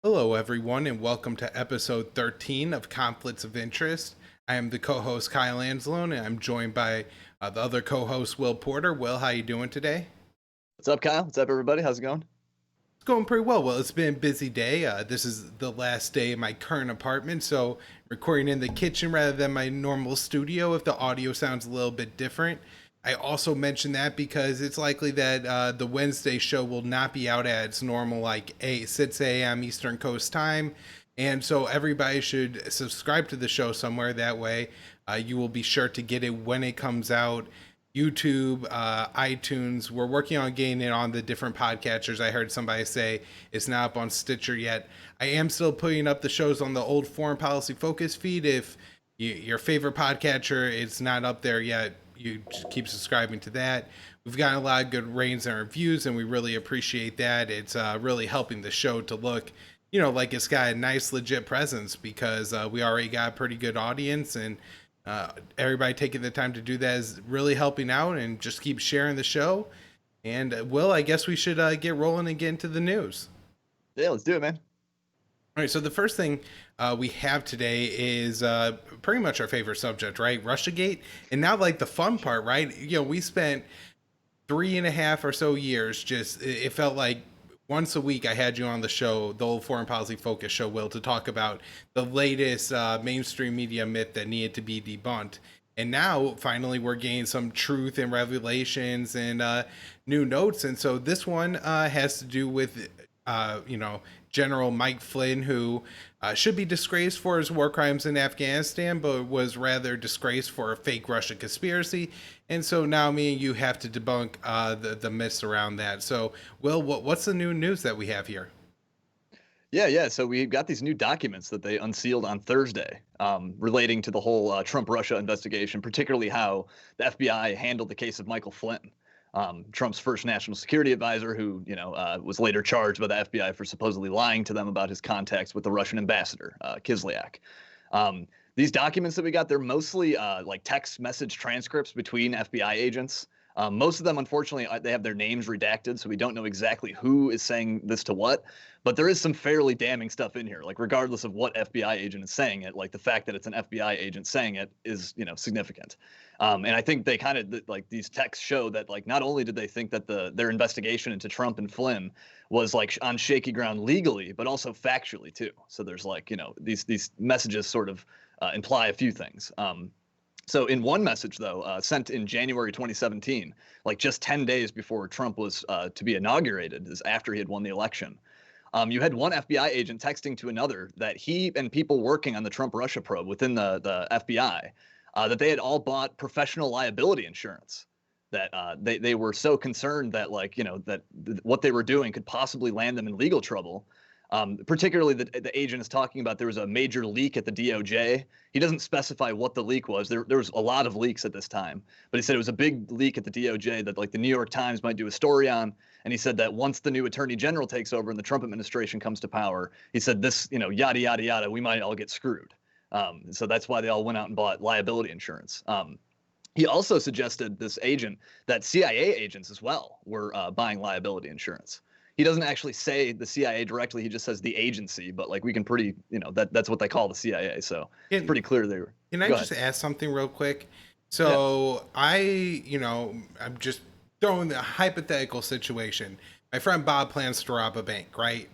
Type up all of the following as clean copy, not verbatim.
Hello, everyone, and welcome to episode 13 of Conflicts of Interest. I am the co-host Kyle Anzalone, and I'm joined by the other co-host Will Porter. Will, how you doing today? What's up, Kyle? What's up, everybody? How's it going? It's going pretty well. Well, it's been a busy day. This is the last day of my current apartment, so recording in the kitchen rather than my normal studio. If the audio sounds a little bit different, I also mention that because it's likely that the Wednesday show will not be out at its normal 6 a.m. Eastern Coast time, and so everybody should subscribe to the show somewhere. That way, you will be sure to get it when it comes out. YouTube, iTunes. We're working on getting it on the different podcatchers. I heard somebody say it's not up on Stitcher yet. I am still putting up the shows on the old Foreign Policy Focus feed. If your favorite podcatcher is not up there yet, you just keep subscribing to that. We've gotten a lot of good ratings and reviews, and we really appreciate that. It's really helping the show to look, like it's got a nice, legit presence because we already got a pretty good audience, and everybody taking the time to do that is really helping out, and just keep sharing the show. And Will, I guess we should get rolling and get into the news. Yeah, let's do it, man. All right, so the first thing we have today is pretty much our favorite subject, right? Russiagate. And now, like, the fun part, right? We spent 3.5 or so years just, it felt like once a week I had you on the show, the old Foreign Policy Focus show, Will, to talk about the latest mainstream media myth that needed to be debunked. And now, finally, we're getting some truth and revelations and new notes. And so this one has to do with, General Mike Flynn, who should be disgraced for his war crimes in Afghanistan, but was rather disgraced for a fake Russia conspiracy. And so now me and you have to debunk the myths around that. So, Will, what's the new news that we have here? Yeah. So we've got these new documents that they unsealed on Thursday, relating to the whole Trump-Russia investigation, particularly how the FBI handled the case of Michael Flynn, Trump's first national security advisor, who was later charged by the FBI for supposedly lying to them about his contacts with the Russian ambassador, Kislyak. These documents that we got, they're mostly like text message transcripts between FBI agents. Most of them, unfortunately, they have their names redacted, so we don't know exactly who is saying this to what. But there is some fairly damning stuff in here, like regardless of what FBI agent is saying it, like the fact that it's an FBI agent saying it is, significant. And I think they kind of like these texts show that like not only did they think that their investigation into Trump and Flynn was like on shaky ground legally, but also factually too. So there's like these messages sort of imply a few things. So in one message, though, sent in January 2017, like just 10 days before Trump was to be inaugurated, is after he had won the election, you had one FBI agent texting to another that he and people working on the Trump-Russia probe within the FBI, that they had all bought professional liability insurance. That they were so concerned that what they were doing could possibly land them in legal trouble. Particularly the agent is talking about there was a major leak at the DOJ. He doesn't specify what the leak was. There was a lot of leaks at this time, but he said it was a big leak at the DOJ that like the New York Times might do a story on. And he said that once the new attorney general takes over and the Trump administration comes to power, he said this, yada, yada, yada, we might all get screwed. So that's why they all went out and bought liability insurance. He also suggested, this agent, that CIA agents as well were buying liability insurance. He doesn't actually say the CIA directly. He just says the agency, but like we can pretty, that's what they call the CIA. So it's Can, pretty clear they were. can I Go just ahead. ask something real quick? Yeah. So I'm just throwing the hypothetical situation. My friend Bob plans to rob a bank, right?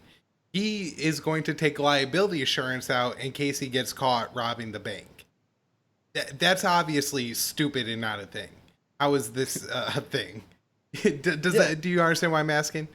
He is going to take liability insurance out in case he gets caught robbing the bank. That's obviously stupid and not a thing. How is this a thing? Does Yeah. that? Do you understand why I'm asking?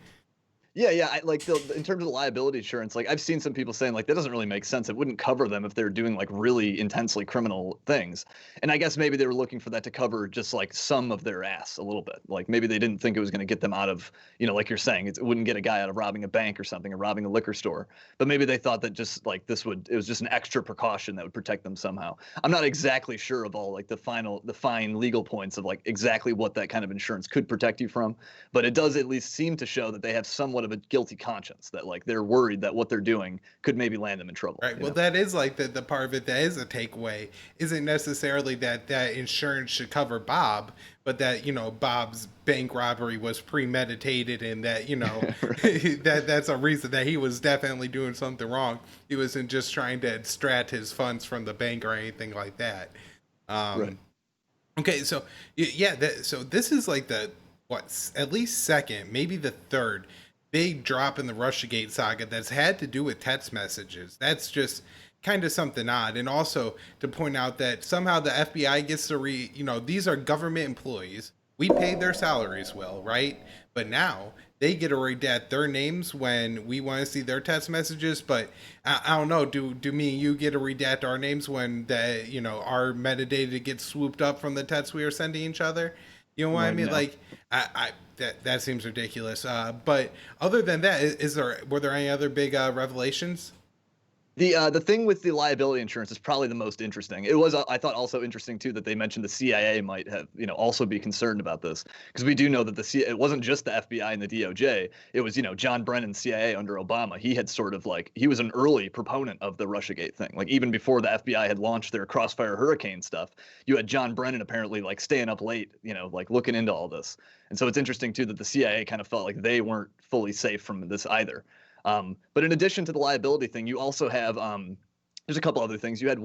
Yeah. Like in terms of the liability insurance, like I've seen some people saying like that doesn't really make sense. It wouldn't cover them if they're doing like really intensely criminal things. And I guess maybe they were looking for that to cover just like some of their ass a little bit. Like maybe they didn't think it was going to get them out of, like you're saying, it wouldn't get a guy out of robbing a bank or something or robbing a liquor store. But maybe they thought that just like it was just an extra precaution that would protect them somehow. I'm not exactly sure of all like the fine legal points of like exactly what that kind of insurance could protect you from, but it does at least seem to show that they have somewhat somewhat of a guilty conscience that like they're worried that what they're doing could maybe land them in trouble. Right. You Well, know? that is like the part of it that is a takeaway. Isn't necessarily that that insurance should cover Bob, but that Bob's bank robbery was premeditated, and that Right. that's a reason that he was definitely doing something wrong. He wasn't just trying to extract his funds from the bank or anything like that. Right. Um, okay, so yeah, so this is like the at least second, maybe the third big drop in the Russiagate saga that's had to do with text messages. That's just kind of something odd. And also to point out that somehow the FBI gets to these are government employees. We pay their salaries well, right? But now they get to redact their names when we want to see their text messages. But I don't know. Do me and you get to redact our names when our metadata gets swooped up from the texts we are sending each other? You know what I Right. mean? No. Like, I that seems ridiculous. But other than that, were there any other big revelations? The thing with the liability insurance is probably the most interesting. It was I thought also interesting too that they mentioned the CIA might have also be concerned about this because we do know that it wasn't just the FBI and the DOJ. It was John Brennan, CIA under Obama. He had sort of like he was an early proponent of the RussiaGate thing. Like even before the FBI had launched their Crossfire Hurricane stuff, you had John Brennan apparently like staying up late, like looking into all this. And so it's interesting too that the CIA kind of felt like they weren't fully safe from this either. But in addition to the liability thing, you also have there's a couple other things. You had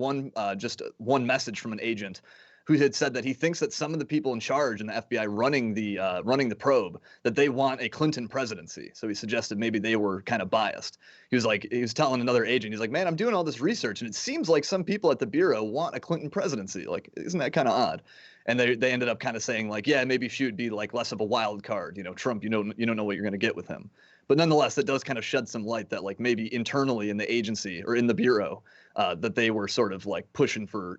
just one message from an agent who had said that he thinks that some of the people in charge in the FBI running the probe that they want a Clinton presidency. So he suggested maybe they were kind of biased. He was telling another agent, he's like, man, I'm doing all this research and it seems like some people at the bureau want a Clinton presidency. Like, isn't that kind of odd? And they ended up kind of saying like, yeah, maybe she would be like less of a wild card. Trump, you don't know what you're going to get with him. But nonetheless, it does kind of shed some light that like maybe internally in the agency or in the bureau, that they were sort of like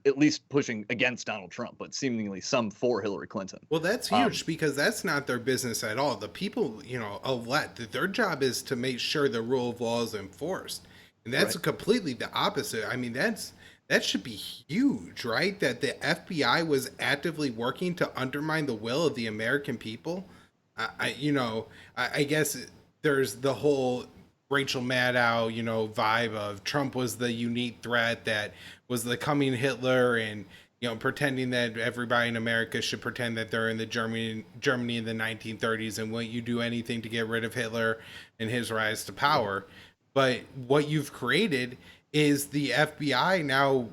at least pushing against Donald Trump, but seemingly some for Hillary Clinton. Well, that's Um, huge because that's not their business at all. The people, elect, their job is to make sure the rule of law is enforced. And that's right. completely the opposite. I mean, that should be huge, right? That the FBI was actively working to undermine the will of the American people. I guess there's the whole Rachel Maddow, vibe of Trump was the unique threat that was the coming Hitler, and pretending that everybody in America should pretend that they're in the Germany in the 1930s and won't you do anything to get rid of Hitler and his rise to power. But what you've created is the FBI now,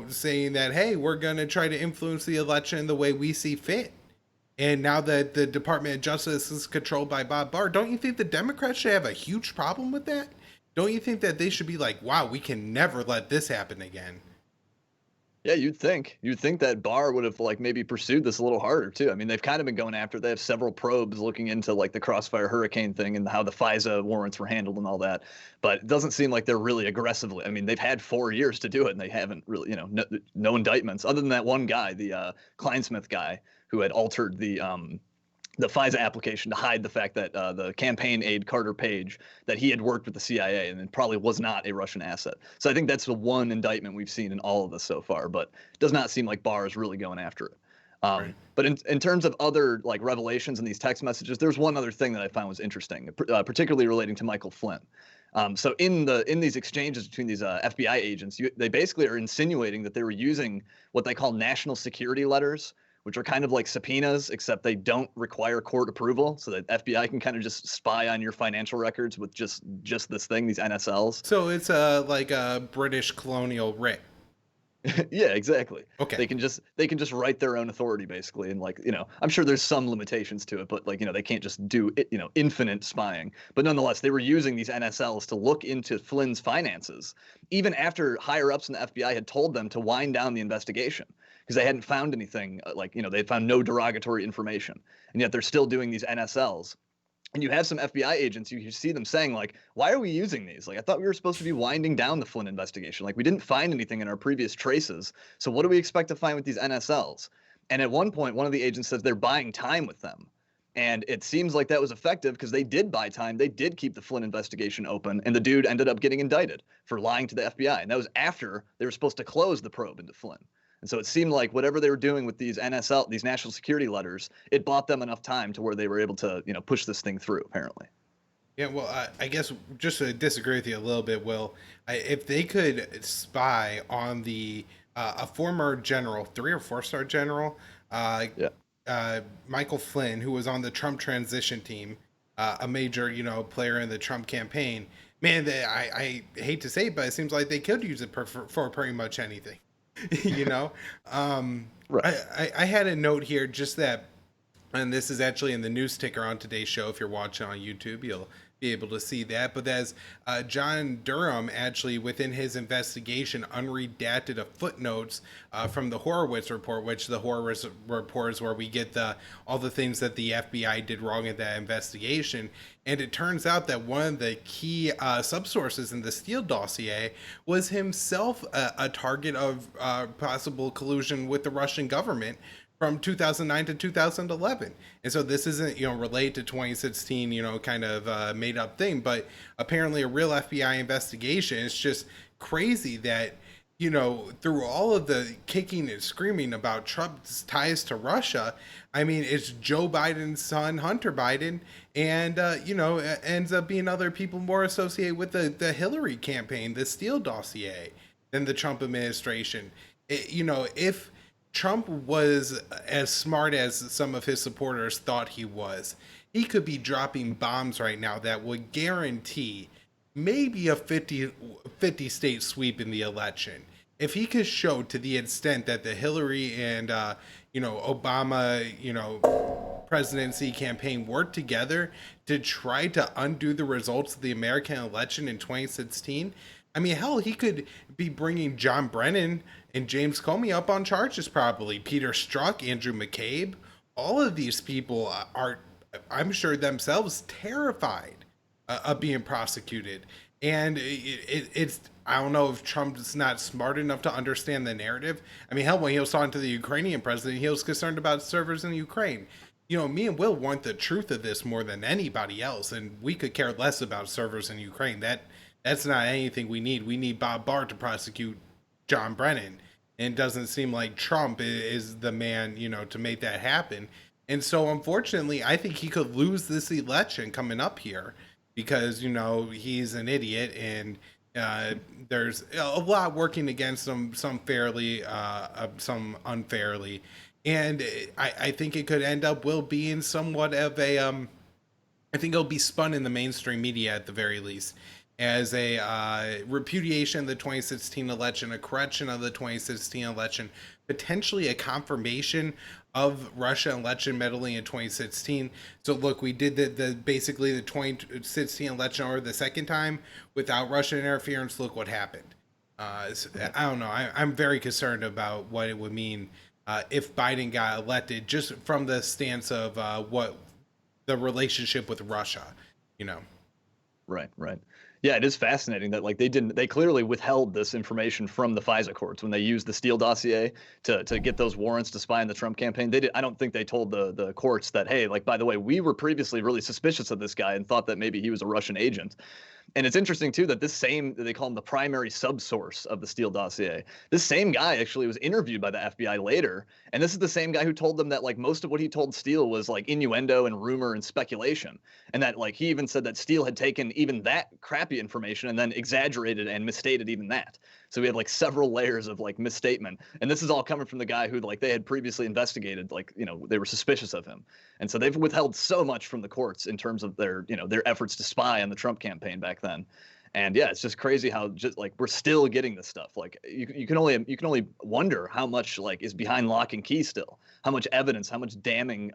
saying that, hey, we're going to try to influence the election the way we see fit. And now that the Department of Justice is controlled by Bob Barr, don't you think the Democrats should have a huge problem with that? Don't you think that they should be like, wow, we can never let this happen again? Yeah, you'd think that Barr would have like maybe pursued this a little harder too. I mean, they've kind of been going after. They have several probes looking into like the Crossfire Hurricane thing and how the FISA warrants were handled and all that. But it doesn't seem like they're really aggressively. I mean, they've had 4 years to do it and they haven't really, no indictments other than that one guy, the Kleinsmith guy, who had altered the FISA application to hide the fact that the campaign aide Carter Page, that he had worked with the CIA and it probably was not a Russian asset. So I think that's the one indictment we've seen in all of this so far, but it does not seem like Barr is really going after it. Right. But in terms of other like revelations in these text messages, there's one other thing that I found was interesting, particularly relating to Michael Flynn. So in these exchanges between these FBI agents, they basically are insinuating that they were using what they call national security letters, which are kind of like subpoenas, except they don't require court approval, so that FBI can kind of just spy on your financial records with just this thing, these NSLs. So it's like a British colonial writ. Yeah, exactly. Okay. They can just write their own authority basically, and like I'm sure there's some limitations to it, but like they can't just do it, infinite spying. But nonetheless, they were using these NSLs to look into Flynn's finances, even after higher ups in the FBI had told them to wind down the investigation because they hadn't found anything they had found no derogatory information, and yet they're still doing these NSLs. And you have some FBI agents, you see them saying like, why are we using these? Like, I thought we were supposed to be winding down the Flynn investigation. Like, we didn't find anything in our previous traces. So what do we expect to find with these NSLs? And at one point, one of the agents says they're buying time with them. And it seems like that was effective because they did buy time. They did keep the Flynn investigation open. And the dude ended up getting indicted for lying to the FBI. And that was after they were supposed to close the probe into Flynn. And so it seemed like whatever they were doing with these these national security letters, it bought them enough time to where they were able to, push this thing through, apparently. Yeah, well, I guess just to disagree with you a little bit, Will, if they could spy on a former general, 3 or 4 star general, uh, Yeah. Michael Flynn, who was on the Trump transition team, a major, player in the Trump campaign, man, I hate to say it, but it seems like they could use it for pretty much anything. you know, um, Right. I had a note here just that, and this is actually in the news ticker on today's show. If you're watching on YouTube, you'll be able to see that. But as John Durham actually, within his investigation, unredacted a footnotes from the Horowitz report, which the Horowitz report is where we get all the things that the FBI did wrong in that investigation. And it turns out that one of the key subsources in the Steele dossier was himself a target of possible collusion with the Russian government from 2009 to 2011. And so this isn't, related to 2016, kind of made up thing, but apparently a real FBI investigation. It's just crazy that, through all of the kicking and screaming about Trump's ties to Russia, I mean, it's Joe Biden's son, Hunter Biden, and, ends up being other people more associated with the Hillary campaign, the Steele dossier, than the Trump administration. If Trump was as smart as some of his supporters thought he was, he could be dropping bombs right now that would guarantee maybe a 50 state sweep in the election. If he could show to the extent that the Hillary and Obama presidency campaign worked together to try to undo the results of the American election in 2016, I mean, hell, he could be bringing John Brennan and James Comey up on charges probably. Peter Strzok, Andrew McCabe, all of these people are, I'm sure, themselves terrified of being prosecuted. And it's, I don't know if Trump's not smart enough to understand the narrative. I mean, hell, when he was talking to the Ukrainian president, he was concerned about servers in Ukraine. Me and Will want the truth of this more than anybody else, and we could care less about servers in Ukraine. That's not anything we need. We need Bob Barr to prosecute John Brennan. And it doesn't seem like Trump is the man, to make that happen. And so, unfortunately, I think he could lose this election coming up here because, he's an idiot and there's a lot working against him, some fairly, some unfairly. And I think it could end up Will being somewhat of I think it'll be spun in the mainstream media at the very least as a repudiation of the 2016 election, a correction of the 2016 election, potentially a confirmation of Russia election meddling in 2016. So look, we did the basically the 2016 election over the second time without Russian interference. Look what happened. I don't know. I'm very concerned about what it would mean if Biden got elected, just from the stance of what the relationship with Russia, Right, right. Yeah, it is fascinating that they clearly withheld this information from the FISA courts when they used the Steele dossier to get those warrants to spy on the Trump campaign. I don't think they told the courts that, hey, by the way, we were previously really suspicious of this guy and thought that maybe he was a Russian agent. And it's interesting too that they call him the primary subsource of the Steele dossier. This same guy actually was interviewed by the FBI later, and this is the same guy who told them that most of what he told Steele was innuendo and rumor and speculation, and that he even said that Steele had taken even that crappy information and then exaggerated and misstated even that. So we have several layers of misstatement, and this is all coming from the guy who they had previously investigated, they were suspicious of him, and so they've withheld so much from the courts in terms of their efforts to spy on the Trump campaign back then. And yeah, it's just crazy how just we're still getting this stuff. You can only wonder how much is behind lock and key still, how much evidence, how much damning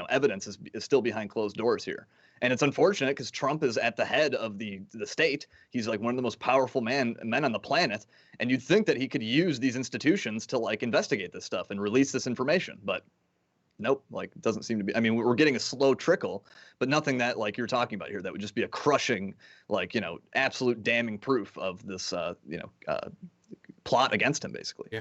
evidence is still behind closed doors here. And it's unfortunate because Trump is at the head of the state. He's one of the most powerful men on the planet, and you'd think that he could use these institutions to investigate this stuff and release this information, but nope, it doesn't seem to be. I mean, we're getting a slow trickle, but nothing that you're talking about here that would just be a crushing, absolute damning proof of this, plot against him, basically. Yeah.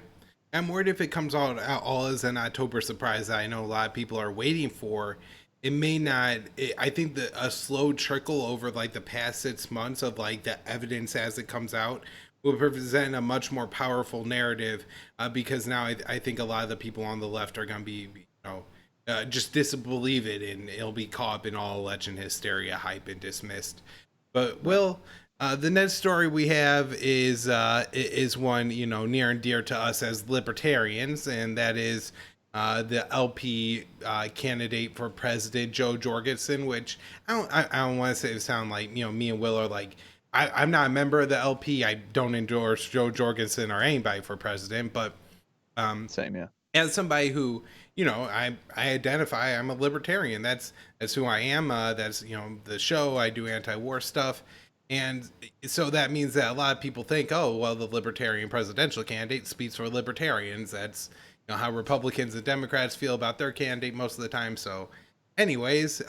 I'm worried if it comes out all as an October surprise that I know a lot of people are waiting for. It may not. I think that a slow trickle over the past 6 months of the evidence as it comes out will present a much more powerful narrative because now I think a lot of the people on the left are going to be just disbelieve it, and it'll be caught up in all election hysteria, hype, and dismissed. But Right. Will, the next story we have is one near and dear to us as libertarians, and that is the LP candidate for president, Joe Jorgensen. Which I don't want to say it sound like me and Will are like. I'm not a member of the LP. I don't endorse Joe Jorgensen or anybody for president, but Same, yeah. as somebody who I identify, I'm a libertarian. That's who I am. That's the show. I do anti-war stuff, and so that means that a lot of people think, oh well, the libertarian presidential candidate speaks for libertarians. That's how Republicans and Democrats feel about their candidate most of the time. So anyways,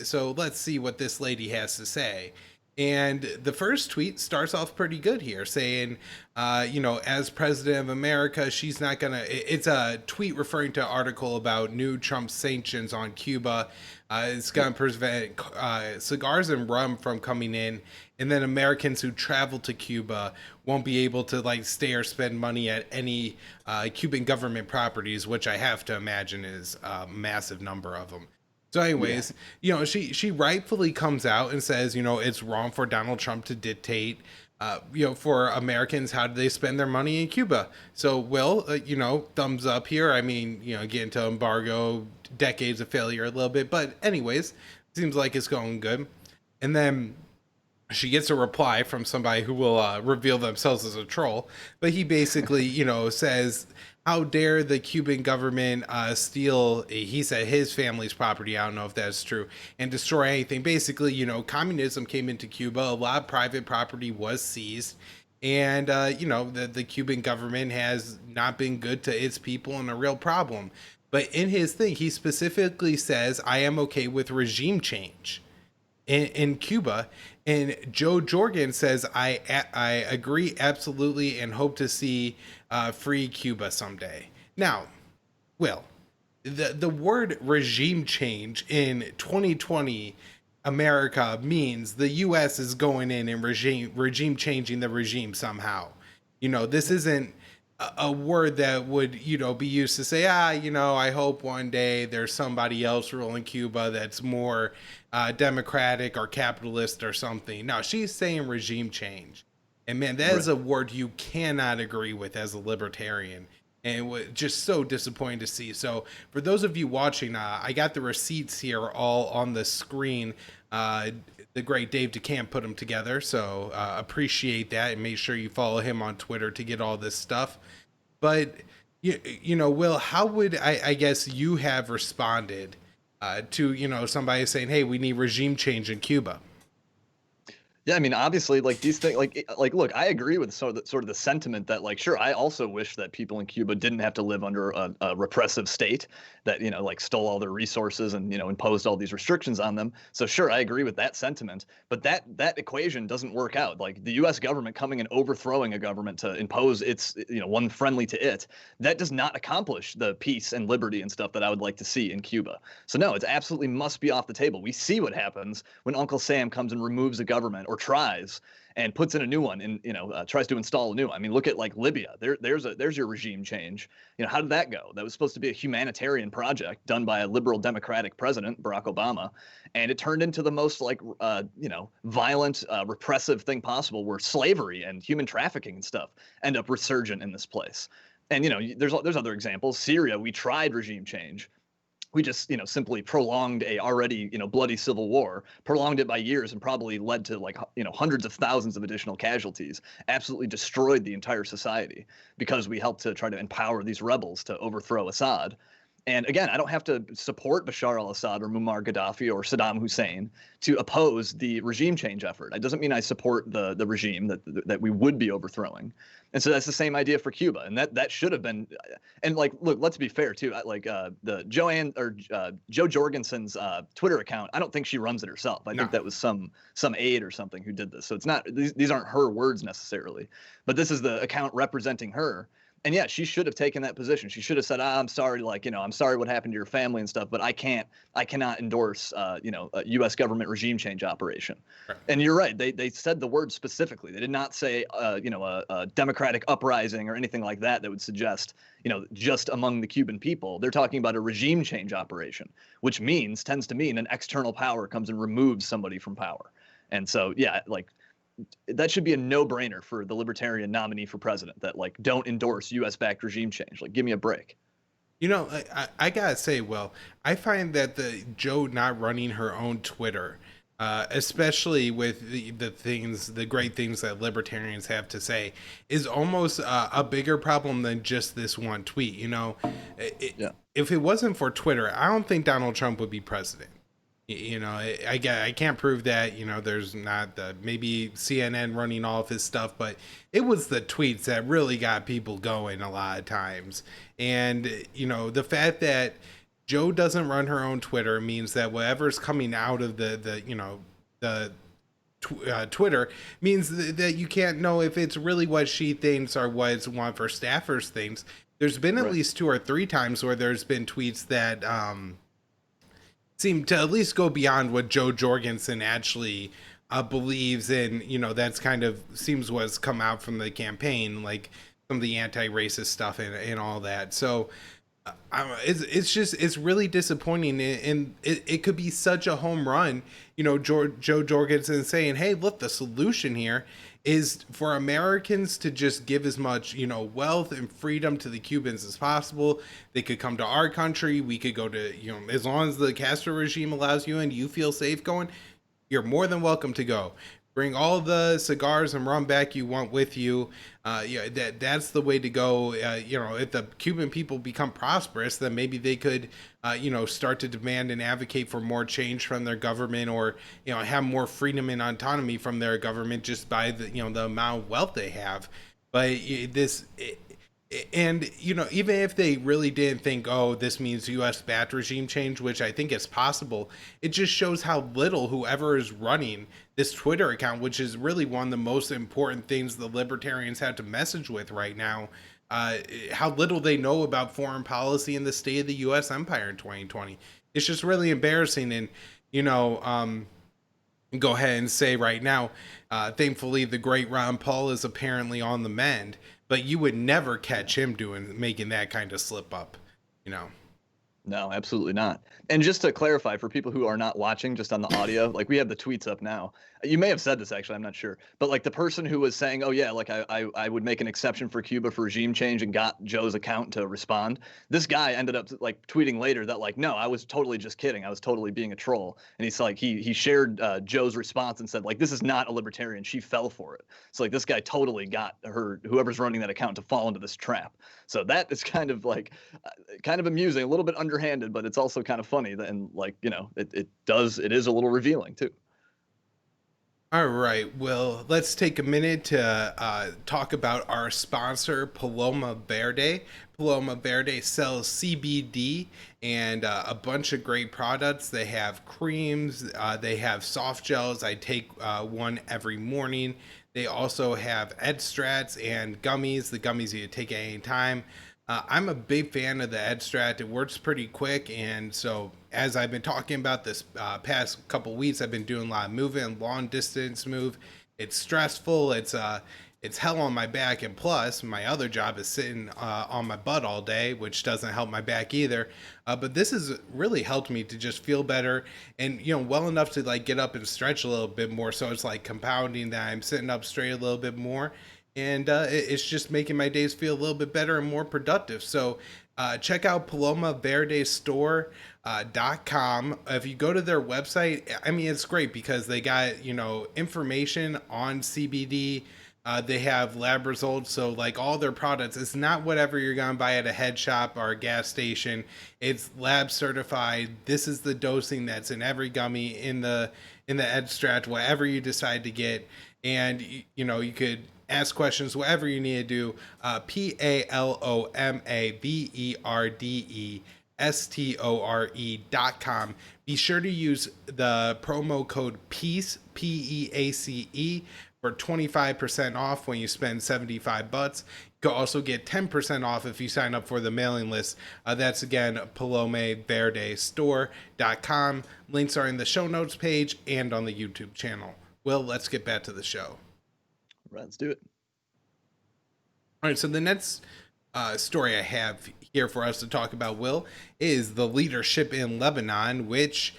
so let's see what this lady has to say. And the first tweet starts off pretty good here, saying, as president of America, she's not gonna. It's a tweet referring to an article about new Trump sanctions on Cuba. It's gonna prevent cigars and rum from coming in, and then Americans who travel to Cuba won't be able to like stay or spend money at any Cuban government properties, which I have to imagine is a massive number of them. So, anyways, she rightfully comes out and says, it's wrong for Donald Trump to dictate, for Americans how do they spend their money in Cuba. So, Will, thumbs up here. I mean, get into embargo, decades of failure a little bit, but anyways, seems like it's going good. And then she gets a reply from somebody who will reveal themselves as a troll, but he basically, says, how dare the Cuban government steal, he said, his family's property. I don't know if that's true, and destroy anything. Basically, communism came into Cuba. A lot of private property was seized. And, the Cuban government has not been good to its people and a real problem. But in his thing, he specifically says, I am okay with regime change in Cuba. And Joe Jorgen says, I agree absolutely and hope to see free Cuba someday. Now, Will, the word regime change in 2020 America means the U.S. is going in and regime changing the regime somehow. This isn't a word that would be used to say, I hope one day there's somebody else ruling Cuba that's more democratic or capitalist or something. No, she's saying regime change, and man, that is Right. a word you cannot agree with as a libertarian, and it was just so disappointing to see. So for those of you watching, I got the receipts here all on the screen. The great Dave DeCamp put them together, so appreciate that, and make sure you follow him on Twitter to get all this stuff. But Will, how would I guess you have responded to somebody saying, "Hey, we need regime change in Cuba"? Yeah, I mean, obviously, like these things, look, I agree with sort of the sentiment that, like, sure, I also wish that people in Cuba didn't have to live under a repressive state that, like, stole all their resources and, imposed all these restrictions on them. So, sure, I agree with that sentiment, but that equation doesn't work out. Like the U.S. government coming and overthrowing a government to impose its, one friendly to it, that does not accomplish the peace and liberty and stuff that I would like to see in Cuba. So, no, it's absolutely must be off the table. We see what happens when Uncle Sam comes and removes a government or tries and puts in a new one and tries to install a new one. I mean, look at like Libya. There's your regime change. How did that go? That was supposed to be a humanitarian project done by a liberal democratic president, Barack Obama, and it turned into the most like violent, repressive thing possible, where slavery and human trafficking and stuff end up resurgent in this place. And there's other examples. Syria, we tried regime change. We just simply prolonged a already bloody civil war, prolonged it by years, and probably led to like hundreds of thousands of additional casualties. Absolutely destroyed the entire society because we helped to try to empower these rebels to overthrow Assad. And again, I don't have to support Bashar al-Assad or Muammar Gaddafi or Saddam Hussein to oppose the regime change effort. It doesn't mean I support the regime that we would be overthrowing. And so that's the same idea for Cuba, and that should have been. And like, look, let's be fair too. Like the Joe Jorgensen's Twitter account, I don't think she runs it herself. I No. think that was some aide or something who did this. So it's not these aren't her words necessarily, but this is the account representing her. And yeah, she should have taken that position. She should have said, "I'm sorry, like, I'm sorry what happened to your family and stuff, but I cannot endorse, a U.S. government regime change operation." Right. And you're right. They said the word specifically. They did not say, a democratic uprising or anything like that would suggest, just among the Cuban people. They're talking about a regime change operation, which tends to mean an external power comes and removes somebody from power. And so, yeah, like that should be a no-brainer for the libertarian nominee for president that like don't endorse US backed regime change. Like give me a break. I gotta say, well, I find that the Joe not running her own Twitter, especially with the great things that libertarians have to say, is almost a bigger problem than just this one tweet. Yeah. If it wasn't for Twitter, I don't think Donald Trump would be president. I can't prove that. There's not the maybe CNN running all of his stuff, but it was the tweets that really got people going a lot of times. And the fact that Joe doesn't run her own Twitter means that whatever's coming out of the Twitter means that you can't know if it's really what she thinks or what one of her staffers thinks. There's been at Right. least 2 or 3 times where there's been tweets that seem to at least go beyond what Joe Jorgensen actually believes in. That's kind of seems what's come out from the campaign, like some of the anti-racist stuff and all that. So it's really disappointing, and it could be such a home run. Joe Jorgensen saying, "Hey, look, the solution here is for Americans to just give as much wealth and freedom to the Cubans as possible. They could come to our country. We could go to as long as the Castro regime allows you and you feel safe going, you're more than welcome to go. Bring all the cigars and rum back you want with you. That's the way to go. If the Cuban people become prosperous, then maybe they could, start to demand and advocate for more change from their government, or have more freedom and autonomy from their government just by the amount of wealth they have. But and even if they really didn't think, oh, this means U.S. backed regime change, which I think is possible, it just shows how little whoever is running this Twitter account, which is really one of the most important things the libertarians have to message with right now, how little they know about foreign policy and the state of the U.S. empire in 2020. It's just really embarrassing. And go ahead and say right now, thankfully the great Ron Paul is apparently on the mend, but you would never catch him making that kind of slip up, you know. No, absolutely not. And just to clarify for people who are not watching just on the audio, like we have the tweets up now. You may have said this actually, I'm not sure. But like the person who was saying, "Oh yeah, like I would make an exception for Cuba for regime change," and got Joe's account to respond. This guy ended up like tweeting later that like, "No, I was totally just kidding. I was totally being a troll." And he's like he shared Joe's response and said like, "This is not a libertarian. She fell for it." So like this guy totally got whoever's running that account to fall into this trap. So that is kind of like kind of amusing, a little bit underhanded, but it's also kind of funny. And like, it is a little revealing too. All right, well, let's take a minute to talk about our sponsor, Paloma Verde. Paloma Verde sells CBD and a bunch of great products. They have creams, they have soft gels. I take one every morning. They also have extracts and gummies. The gummies you take at any time. I'm a big fan of the extract. It works pretty quick, and so as I've been talking about this past couple weeks, I've been doing a lot of moving, long distance move. It's stressful. It's hell on my back, and plus my other job is sitting on my butt all day, which doesn't help my back either. But this has really helped me to just feel better, and well enough to like get up and stretch a little bit more. So it's like compounding that I'm sitting up straight a little bit more, and it's just making my days feel a little bit better and more productive. So check out Paloma Verde Store. .com. If you go to their website, I mean, it's great because they got information on CBD. They have lab results, so like all their products, it's not whatever you're gonna buy at a head shop or a gas station. It's lab certified. This is the dosing that's in every gummy, in the extract, whatever you decide to get, and you could ask questions, whatever you need to do. PALOMAVERDE store.com. Be sure to use the promo code PEACE, PEACE, for 25% off when you spend $75. You can also get 10% off if you sign up for the mailing list. That's again palomeverdestore.com. Links are in the show notes page and on the YouTube channel. Will, let's get back to the show. Right, let's do it. All right, so the next story I have here for us to talk about, Will, is the leadership in Lebanon, which,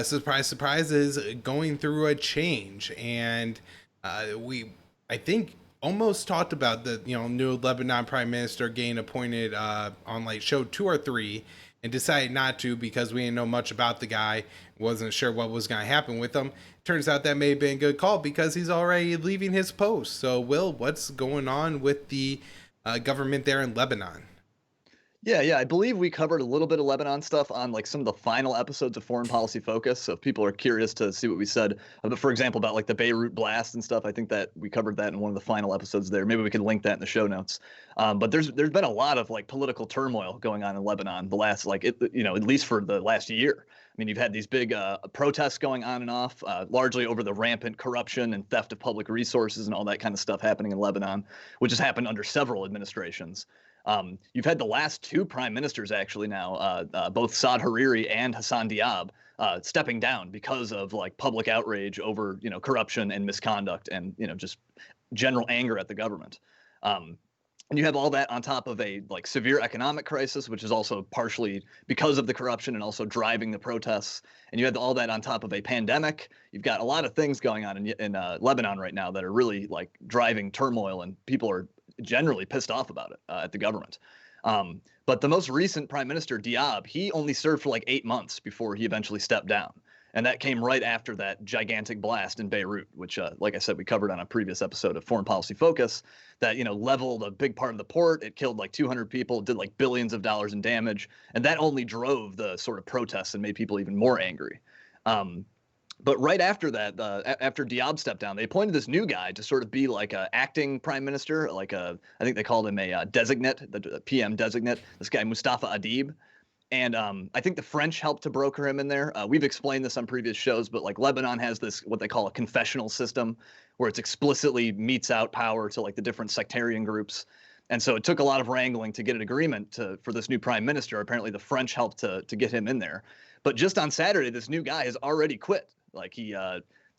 surprise, surprise, is going through a change. And I think, almost talked about the new Lebanon Prime Minister getting appointed on like show 2 or 3, and decided not to because we didn't know much about the guy, wasn't sure what was going to happen with him. Turns out that may have been a good call because he's already leaving his post. So, Will, what's going on with the government there in Lebanon? Yeah, I believe we covered a little bit of Lebanon stuff on like some of the final episodes of Foreign Policy Focus. So if people are curious to see what we said, for example, about like the Beirut blast and stuff, I think that we covered that in one of the final episodes there. Maybe we can link that in the show notes. But there's been a lot of like political turmoil going on in Lebanon the last at least for the last year. I mean, you've had these big protests going on and off, largely over the rampant corruption and theft of public resources and all that kind of stuff happening in Lebanon, which has happened under several administrations. You've had the last 2 prime ministers actually now, both Saad Hariri and Hassan Diab, stepping down because of like public outrage over corruption and misconduct and just general anger at the government. And you have all that on top of a like severe economic crisis, which is also partially because of the corruption and also driving the protests. And you had all that on top of a pandemic. You've got a lot of things going on in Lebanon right now that are really like driving turmoil, and people are generally pissed off about it at the government. But the most recent prime minister, Diab, he only served for like 8 months before he eventually stepped down. And that came right after that gigantic blast in Beirut, which, like I said, we covered on a previous episode of Foreign Policy Focus, that, leveled a big part of the port. It killed like 200 people, did like billions of dollars in damage. And that only drove the sort of protests and made people even more angry. But right after that, after Diab stepped down, they appointed this new guy to sort of be like an acting prime minister, I think they called him a designate, the PM designate, this guy Mustapha Adib. And I think the French helped to broker him in there. We've explained this on previous shows, but like Lebanon has this, what they call a confessional system, where it's explicitly metes out power to like the different sectarian groups. And so it took a lot of wrangling to get an agreement for this new prime minister. Apparently the French helped to get him in there. But just on Saturday, this new guy has already quit. Like he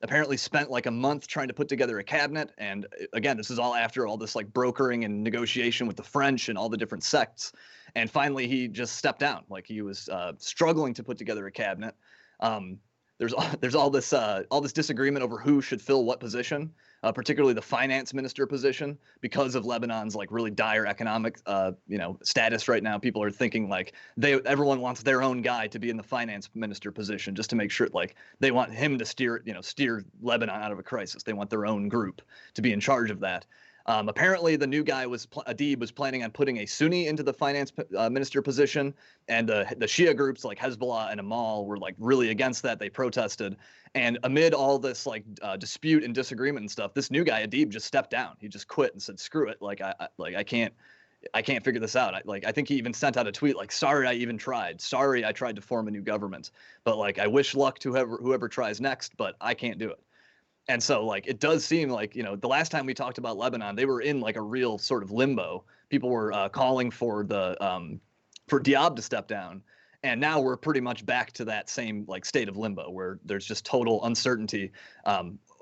apparently spent like a month trying to put together a cabinet. And again, this is all after all this like brokering and negotiation with the French and all the different sects. And finally, he just stepped down. Like he was struggling to put together a cabinet. There's all this disagreement over who should fill what position, particularly the finance minister position, because of Lebanon's like really dire economic status right now. People are thinking like everyone wants their own guy to be in the finance minister position just to make sure like they want him to steer Lebanon out of a crisis. They want their own group to be in charge of that. Apparently, the new guy Adib was planning on putting a Sunni into the finance minister position, and the Shia groups like Hezbollah and Amal were like really against that. They protested, and amid all this like dispute and disagreement and stuff, this new guy Adib just stepped down. He just quit and said, "Screw it! Like I can't figure this out." I think he even sent out a tweet like, "Sorry, I even tried. Sorry, I tried to form a new government, but like I wish luck to whoever tries next, but I can't do it." And so like it does seem like, the last time we talked about Lebanon, they were in like a real sort of limbo. People were calling for for Diab to step down. And now we're pretty much back to that same like state of limbo where there's just total uncertainty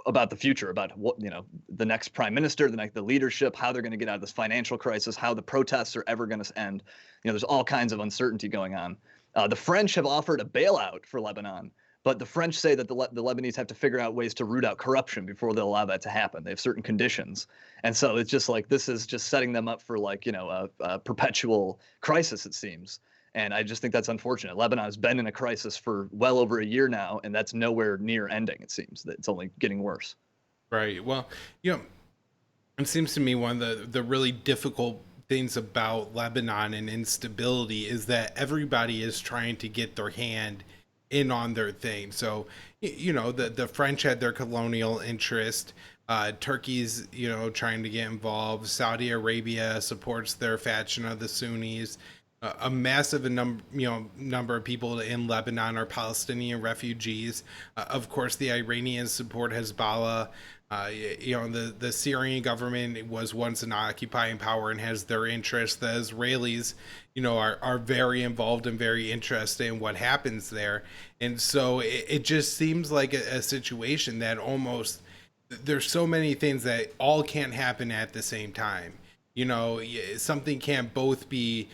about the future, about what, the next prime minister, the leadership, how they're going to get out of this financial crisis, how the protests are ever going to end. There's all kinds of uncertainty going on. The French have offered a bailout for Lebanon. But the French say that the Lebanese have to figure out ways to root out corruption before they'll allow that to happen. They have certain conditions. And so it's just like this is just setting them up for like, a perpetual crisis, it seems. And I just think that's unfortunate. Lebanon has been in a crisis for well over a year now, and that's nowhere near ending, it seems. That it's only getting worse. Right. Well, it seems to me one of the really difficult things about Lebanon and instability is that everybody is trying to get their hand in on their thing. So, the French had their colonial interest. Turkey's, trying to get involved. Saudi Arabia supports their faction of the Sunnis. A massive number of people in Lebanon are Palestinian refugees. Of course, the Iranians support Hezbollah. The Syrian government was once an occupying power and has their interests. The Israelis, are very involved and very interested in what happens there. And so it just seems like a situation that almost there's so many things that all can't happen at the same time. Something can't both be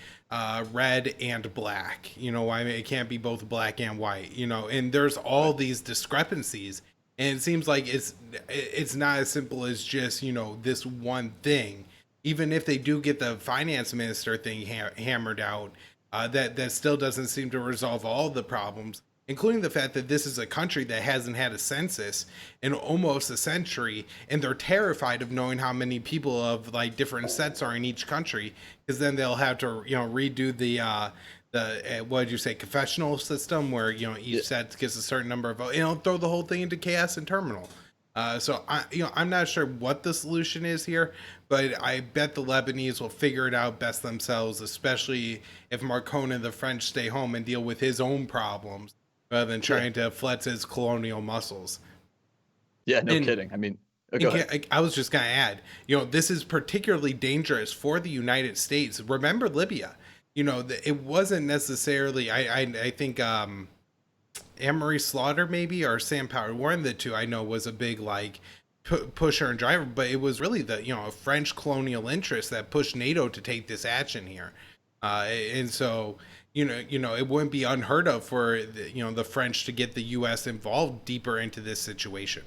red and black. I mean, it can't be both black and white. And there's all these discrepancies, and it seems like it's not as simple as just this one thing. Even if they do get the finance minister thing hammered out, that still doesn't seem to resolve all the problems, including the fact that this is a country that hasn't had a census in almost a century, and they're terrified of knowing how many people of like different sets are in each country, because then they'll have to redo the what did you say, confessional system, where each set gets a certain number of votes, throw the whole thing into chaos and terminal. So I'm not sure what the solution is here, but I bet the Lebanese will figure it out best themselves, especially if Marcon and the French stay home and deal with his own problems rather than trying to flex his colonial muscles. Yeah, no kidding. I mean, go ahead. I was just going to add, this is particularly dangerous for the United States. Remember Libya. It wasn't necessarily, I think, Anne-Marie Slaughter maybe, or Sam Power, one of the two I know was a big like pusher and driver, but it was really the a French colonial interest that pushed NATO to take this action here, and so it wouldn't be unheard of for the French to get the U.S. involved deeper into this situation.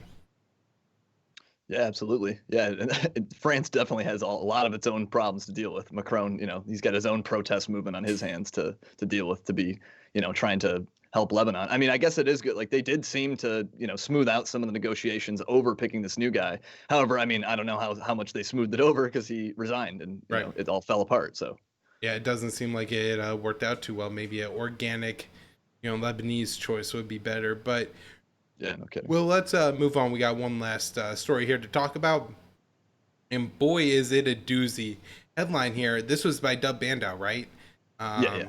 Yeah, absolutely. Yeah, and France definitely has a lot of its own problems to deal with. Macron, he's got his own protest movement on his hands to deal with, to be, trying to help Lebanon. I mean, I guess it is good. Like, they did seem to, smooth out some of the negotiations over picking this new guy. However, I mean, I don't know how much they smoothed it over, because he resigned and it all fell apart. So yeah, it doesn't seem like it worked out too well. Maybe an organic, Lebanese choice would be better, but. Yeah, no kidding. Well, let's move on. We got one last story here to talk about. And boy, is it a doozy. Headline here. This was by Dub Bandow, right? Yeah.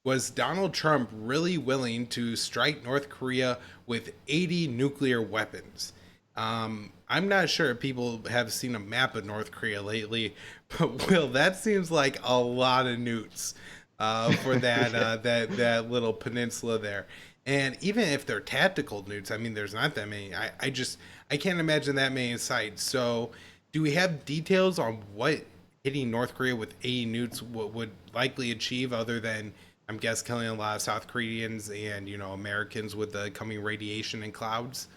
Was Donald Trump really willing to strike North Korea with 80 nuclear weapons? I'm not sure if people have seen a map of North Korea lately, but Will, that seems like a lot of nukes for that that little peninsula there. And even if they're tactical nukes, I mean, there's not that many. I can't imagine that many sites. So, do we have details on what hitting North Korea with 80 nukes would likely achieve, other than, I'm guess, killing a lot of South Koreans and Americans with the coming radiation and clouds?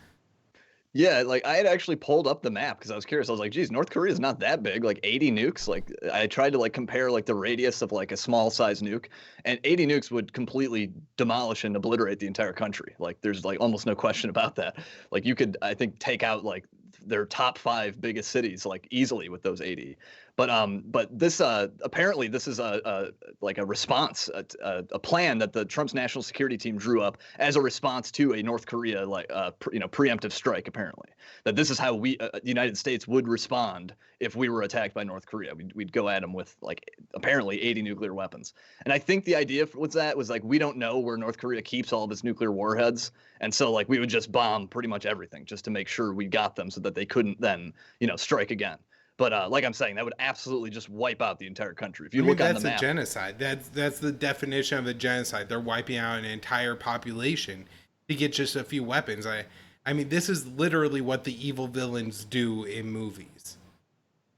Yeah, like, I had actually pulled up the map because I was curious. I was like, geez, North Korea is not that big. Like, 80 nukes. Like, I tried to like compare like the radius of like a small size nuke, and 80 nukes would completely demolish and obliterate the entire country. Like, there's like almost no question about that. Like, you could, I think, take out like their top 5 biggest cities like easily with those 80. But this apparently this is like a response, a plan that the Trump's national security team drew up as a response to a North Korea preemptive strike. Apparently, that this is how we the United States would respond if we were attacked by North Korea. We'd go at them with like apparently 80 nuclear weapons. And I think the idea was like, we don't know where North Korea keeps all of its nuclear warheads, and so like we would just bomb pretty much everything just to make sure we got them so that they couldn't then strike again. But like I'm saying, that would absolutely just wipe out the entire country. If you look on the map, that's a genocide. That's the definition of a genocide. They're wiping out an entire population to get just a few weapons. I mean, this is literally what the evil villains do in movies.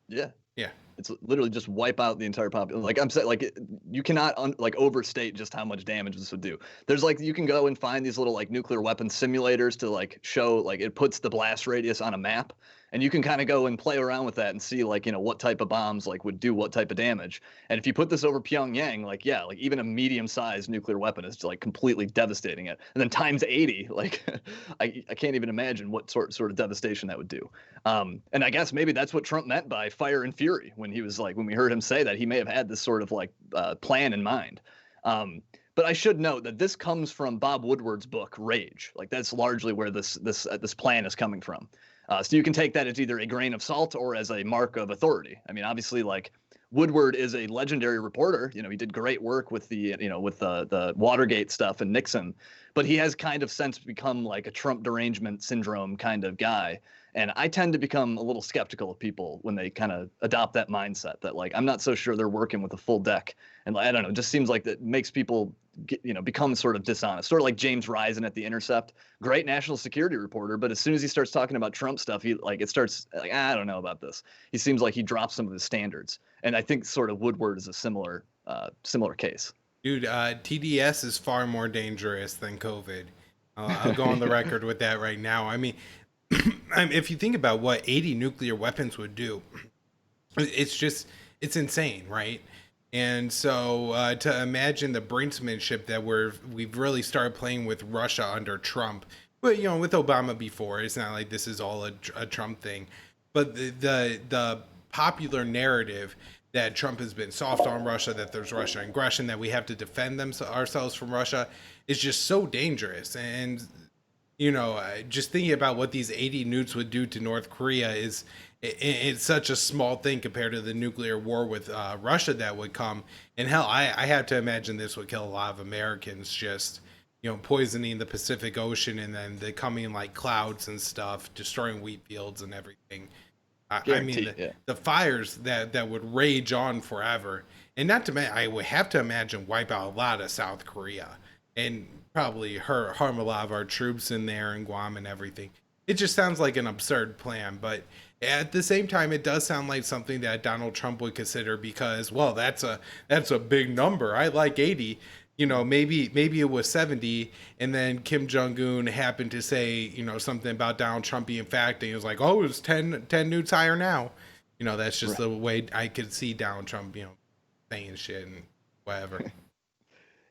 Yeah. Yeah. It's literally just wipe out the entire population. Like I'm saying, like you cannot overstate just how much damage this would do. There's like, you can go and find these little like nuclear weapon simulators to like show, like it puts the blast radius on a map, and you can kind of go and play around with that and see like, what type of bombs like would do what type of damage. And if you put this over Pyongyang, like, yeah, like even a medium-sized nuclear weapon is like completely devastating it. And then times 80, like I can't even imagine what sort of devastation that would do. And I guess maybe that's what Trump meant by fire and fury when he was like, when we heard him say that, he may have had this sort of like plan in mind. But I should note that this comes from Bob Woodward's book, Rage. Like that's largely where this plan is coming from. So you can take that as either a grain of salt or as a mark of authority. I mean, obviously, like Woodward is a legendary reporter. He did great work with the Watergate stuff and Nixon, but he has kind of since become like a Trump derangement syndrome kind of guy. And I tend to become a little skeptical of people when they kind of adopt that mindset that like I'm not so sure they're working with a full deck. And like, I don't know, it just seems like that makes people become sort of dishonest. Sort of like James Risen at The Intercept, great national security reporter, but as soon as he starts talking about Trump stuff, it starts like, I don't know about this. He seems like he drops some of his standards. And I think sort of Woodward is a similar case. Dude, TDS is far more dangerous than COVID. I'll go on the record with that right now. I mean, if you think about what 80 nuclear weapons would do, it's insane, right? And so to imagine the brinksmanship that we've really started playing with Russia under Trump, but with Obama before, it's not like this is all a Trump thing, but the popular narrative that Trump has been soft on Russia, that there's Russian aggression, that we have to defend ourselves from Russia, is just so dangerous. And just thinking about what these 80 nukes would do to North Korea it's such a small thing compared to the nuclear war with Russia that would come. And hell, I have to imagine this would kill a lot of Americans, just poisoning the Pacific Ocean and then the coming like clouds and stuff, destroying wheat fields and everything. I mean, the fires that would rage on forever, and not to mention, I would have to imagine wipe out a lot of South Korea and probably harm a lot of our troops in there and Guam and everything. It just sounds like an absurd plan, but at the same time, it does sound like something that Donald Trump would consider because, well, that's a big number. I like 80. Maybe it was 70, and then Kim Jong-un happened to say, something about Donald Trump being fact, and he was like, oh, it's 10 newts higher now. That's just the way I could see Donald Trump, saying shit and whatever.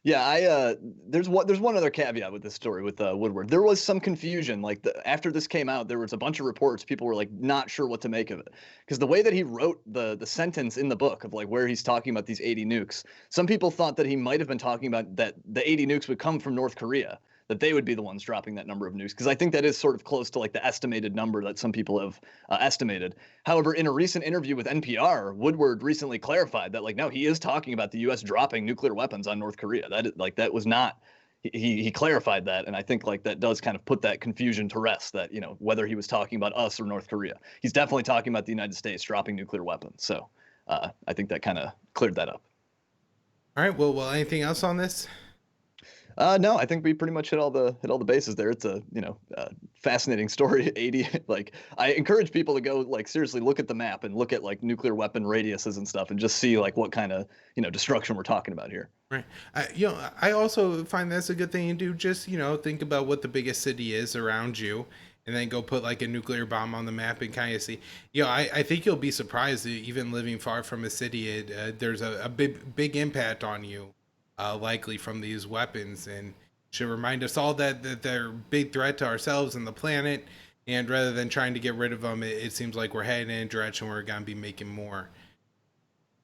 Yeah, there's one other caveat with this story with Woodward. There was some confusion. Like after this came out, there was a bunch of reports. People were like not sure what to make of it because the way that he wrote the sentence in the book of like where he's talking about these 80 nukes, some people thought that he might have been talking about that the 80 nukes would come from North Korea, that they would be the ones dropping that number of nukes, because I think that is sort of close to like the estimated number that some people have estimated. However, in a recent interview with NPR, Woodward recently clarified that like no, he is talking about the U.S. dropping nuclear weapons on North Korea. That was not. He clarified that, and I think like that does kind of put that confusion to rest. That whether he was talking about us or North Korea, he's definitely talking about the United States dropping nuclear weapons. So I think that kind of cleared that up. All right. Well, anything else on this? No, I think we pretty much hit all the bases there. It's a fascinating story. 80, like I encourage people to go like seriously look at the map and look at like nuclear weapon radiuses and stuff and just see like what kind of destruction we're talking about here. Right. I also find that's a good thing to do. Just think about what the biggest city is around you, and then go put like a nuclear bomb on the map and kind of see. I think you'll be surprised even living far from a city. There's a big impact on you. Likely from these weapons, and should remind us all that they're a big threat to ourselves and the planet, and rather than trying to get rid of them, it seems like we're heading in a direction where we're going to be making more.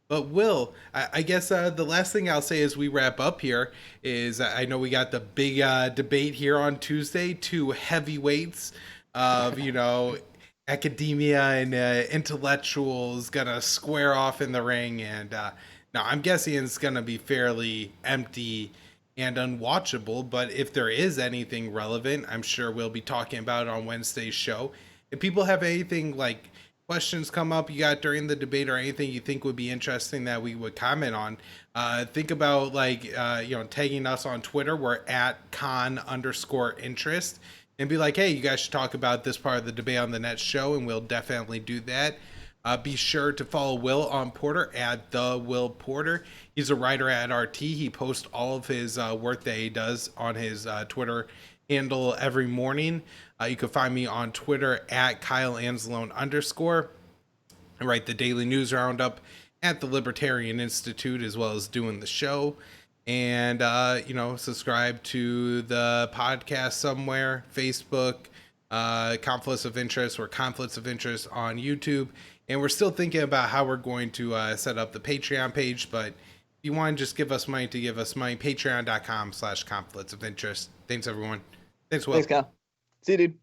But Will, I guess the last thing I'll say as we wrap up here is I know we got the big debate here on Tuesday, two heavyweights of academia and intellectuals gonna square off in the ring, and now, I'm guessing it's going to be fairly empty and unwatchable, but if there is anything relevant, I'm sure we'll be talking about it on Wednesday's show. If people have anything like questions come up you got during the debate or anything you think would be interesting that we would comment on, think about tagging us on Twitter. We're at @con_interest and be like, hey, you guys should talk about this part of the debate on the next show, and we'll definitely do that. Be sure to follow Will on Porter at the Will Porter. He's a writer at RT. He posts all of his work that he does on his Twitter handle every morning. You can find me on Twitter at @KyleAnzalone_. I write the daily news roundup at the Libertarian Institute, as well as doing the show. And, subscribe to the podcast somewhere, Facebook, Conflicts of Interest or Conflicts of Interest on YouTube. And we're still thinking about how we're going to set up the Patreon page, but if you want to just give us money, patreon.com/conflicts of interest. Thanks, everyone. Thanks, Will. Thanks, Kyle. See you, dude.